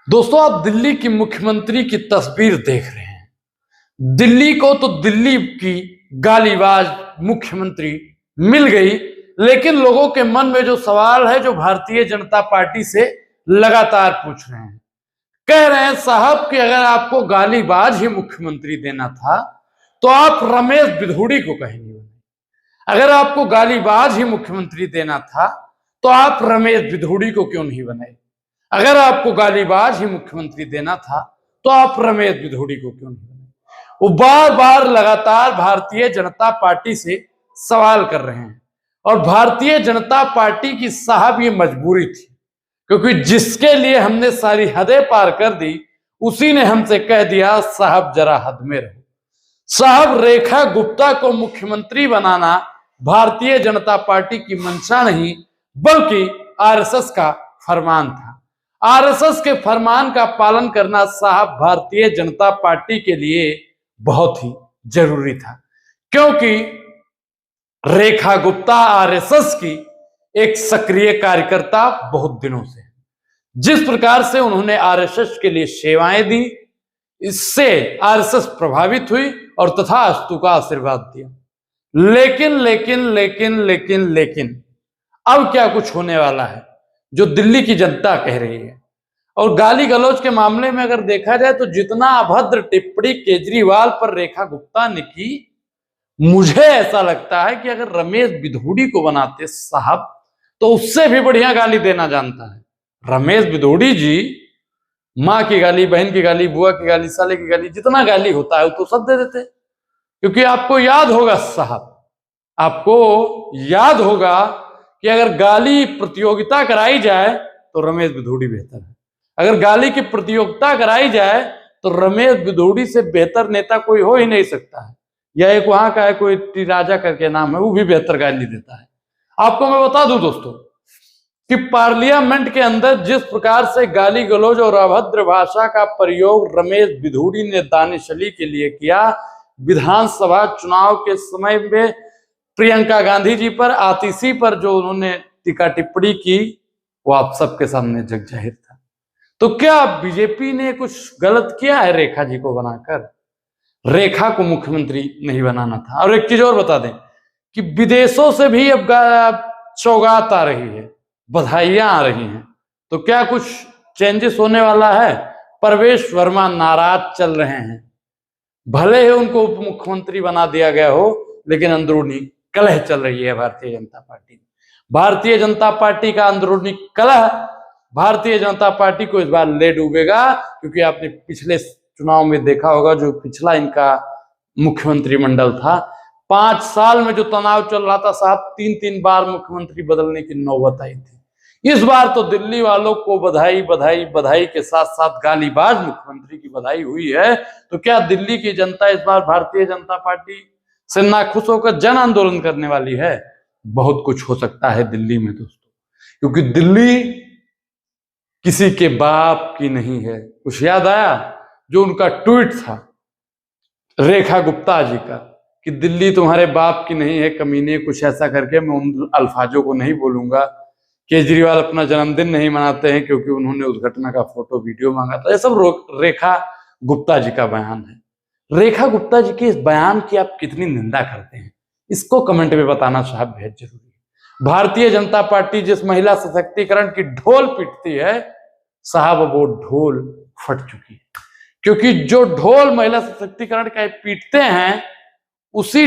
दोस्तों, आप दिल्ली की मुख्यमंत्री की तस्वीर देख रहे हैं। दिल्ली को तो दिल्ली की गालीबाज मुख्यमंत्री मिल गई, लेकिन लोगों के मन में जो सवाल है, जो भारतीय जनता पार्टी से लगातार पूछ रहे हैं, कह रहे हैं साहब कि अगर आपको गालीबाज ही मुख्यमंत्री देना था तो आप रमेश बिधूड़ी को कहीं नहीं बने। अगर आपको गालीबाज ही मुख्यमंत्री देना था तो आप रमेश बिधूड़ी को क्यों नहीं बनाए? अगर आपको गालीबाज ही मुख्यमंत्री देना था तो आप रमेश बिधूड़ी को क्यों नहीं बनाए? वो बार बार लगातार भारतीय जनता पार्टी से सवाल कर रहे हैं, और भारतीय जनता पार्टी की साहब ये मजबूरी थी, क्योंकि जिसके लिए हमने सारी हदें पार कर दी उसी ने हमसे कह दिया साहब जरा हद में रहो। साहब, रेखा गुप्ता को मुख्यमंत्री बनाना भारतीय जनता पार्टी की मंशा नहीं बल्कि आरएसएस का फरमान था। आरएसएस के फरमान का पालन करना साहब भारतीय जनता पार्टी के लिए बहुत ही जरूरी था, क्योंकि रेखा गुप्ता आरएसएस की एक सक्रिय कार्यकर्ता बहुत दिनों से। जिस प्रकार से उन्होंने आरएसएस के लिए सेवाएं दी, इससे आरएसएस प्रभावित हुई और तथास्तु का आशीर्वाद दिया। लेकिन लेकिन लेकिन लेकिन लेकिन अब क्या कुछ होने वाला है जो दिल्ली की जनता कह रही है। और गाली गलौज के मामले में अगर देखा जाए तो जितना अभद्र टिप्पणी केजरीवाल पर रेखा गुप्ता ने की, मुझे ऐसा लगता है कि अगर रमेश बिधूड़ी को बनाते साहब तो उससे भी बढ़िया गाली देना जानता है। रमेश बिधूड़ी जी माँ की गाली, बहन की गाली, बुआ की गाली, साले की गाली, जितना गाली होता है वो तो सब दे देते। क्योंकि आपको याद होगा साहब, आपको याद होगा कि अगर गाली प्रतियोगिता कराई जाए तो रमेश बिधूड़ी बेहतर है। अगर गाली की प्रतियोगिता कराई जाए तो रमेश बिधूड़ी से बेहतर नेता कोई हो ही नहीं सकता है। यह एक वहां का है, कोई राजा करके नाम है, वो भी बेहतर गाली देता है। आपको मैं बता दूं दोस्तों कि पार्लियामेंट के अंदर जिस प्रकार से गाली गलौज और अभद्र भाषा का प्रयोग रमेश बिधूड़ी ने दानिश-अली के लिए किया, विधानसभा चुनाव के समय में प्रियंका गांधी जी पर, आतिशी पर जो उन्होंने टीका टिप्पणी की, वो आप सबके सामने जग जाहिर था। तो क्या बीजेपी ने कुछ गलत किया है रेखा जी को बनाकर? रेखा को मुख्यमंत्री नहीं बनाना था। और एक चीज और बता दें कि विदेशों से भी अब सौगात आ रही है, बधाइयां आ रही हैं। तो क्या कुछ चेंजेस होने वाला है? प्रवेश वर्मा नाराज चल रहे हैं। भले ही उनको उप मुख्यमंत्री बना दिया गया हो, लेकिन अंदरूनी कलह चल रही है भारतीय जनता पार्टी में। भारतीय जनता पार्टी का अंदरूनी कलह भारतीय जनता पार्टी को इस बार ले डूबेगा, क्योंकि आपने पिछले चुनाव में देखा होगा, जो पिछला इनका मुख्यमंत्री मंडल था, 5 साल में जो तनाव चल रहा था साहब, 3-3 बार मुख्यमंत्री बदलने की नौबत आई थी। इस बार तो दिल्ली वालों को बधाई बधाई बधाई के साथ साथ गालीबाज मुख्यमंत्री की बधाई हुई है। तो क्या दिल्ली की जनता इस बार भारतीय जनता पार्टी से नाखुश होकर जन आंदोलन करने वाली है? बहुत कुछ हो सकता है दिल्ली में दोस्तों, क्योंकि दिल्ली किसी के बाप की नहीं है। कुछ याद आया जो उनका ट्वीट था रेखा गुप्ता जी का कि दिल्ली तुम्हारे बाप की नहीं है कमीने, कुछ ऐसा करके। मैं उन अल्फाजों को नहीं बोलूंगा। केजरीवाल अपना जन्मदिन नहीं मनाते हैं क्योंकि उन्होंने उस घटना का फोटो वीडियो मांगा था। ये सब रेखा गुप्ता जी का बयान है। रेखा गुप्ता जी के इस बयान की आप कितनी निंदा करते हैं, इसको कमेंट में बताना साहब बेहद जरूरी है। भारतीय जनता पार्टी जिस महिला सशक्तिकरण की ढोल पीटती है साहब, वो ढोल फट चुकी है। क्योंकि जो ढोल महिला सशक्तिकरण का पीटते हैं, उसी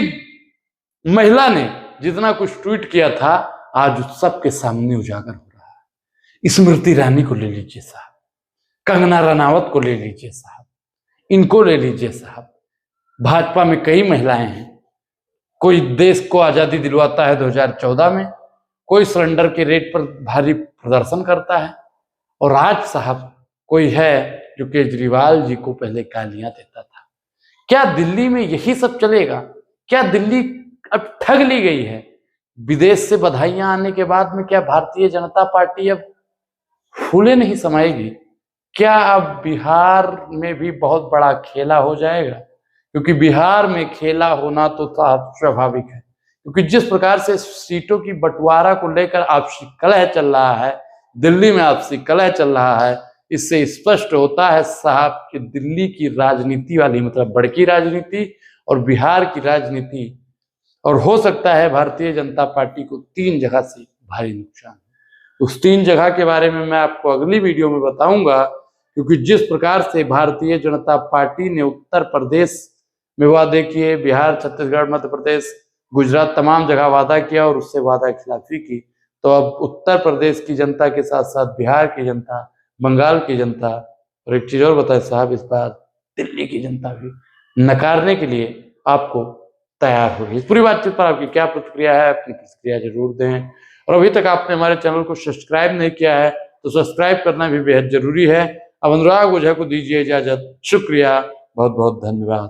महिला ने जितना कुछ ट्वीट किया था आज सबके सामने उजागर हो रहा है। स्मृति ईरानी को ले लीजिए साहब, कंगना रनावत को ले लीजिए साहब, इनको ले लीजिए साहब। भाजपा में कई महिलाएं हैं। कोई देश को आजादी दिलवाता है 2014 में, कोई सिलेंडर के रेट पर भारी प्रदर्शन करता है, और आज साहब कोई है जो केजरीवाल जी को पहले गालियां देता था। क्या दिल्ली में यही सब चलेगा? क्या दिल्ली अब ठग ली गई है? विदेश से बधाइयां आने के बाद में क्या भारतीय जनता पार्टी अब फूले नहीं समाएगी? क्या अब बिहार में भी बहुत बड़ा खेला हो जाएगा? क्योंकि बिहार में खेला होना तो स्वाभाविक है, क्योंकि जिस प्रकार से सीटों की बंटवारा को लेकर आपसी कलह चल रहा है, दिल्ली में आपसी कलह चल रहा है, इससे स्पष्ट होता है साहब कि दिल्ली की राजनीति वाली मतलब बड़की राजनीति और बिहार की राजनीति और हो सकता है भारतीय जनता पार्टी को 3 जगह से भारी नुकसान। उस 3 जगह के बारे में मैं आपको अगली वीडियो में बताऊंगा, क्योंकि जिस प्रकार से भारतीय जनता पार्टी ने उत्तर प्रदेश में वादे किए, बिहार, छत्तीसगढ़, मध्य प्रदेश, गुजरात तमाम जगह वादा किया और उससे वादा खिलाफी की, तो अब उत्तर प्रदेश की जनता के साथ साथ बिहार की जनता, बंगाल की जनता और एक चीज और बताए साहब, इस बार दिल्ली की जनता भी नकारने के लिए आपको तैयार होगी। इस पूरी बातचीत पर आपकी क्या प्रतिक्रिया है? अपनी प्रतिक्रिया जरूर दें। और अभी तक आपने हमारे चैनल को सब्सक्राइब नहीं किया है तो सब्सक्राइब करना भी बेहद जरूरी है। अब अनुराग ओझा को दीजिए इजाजत। शुक्रिया, बहुत बहुत धन्यवाद।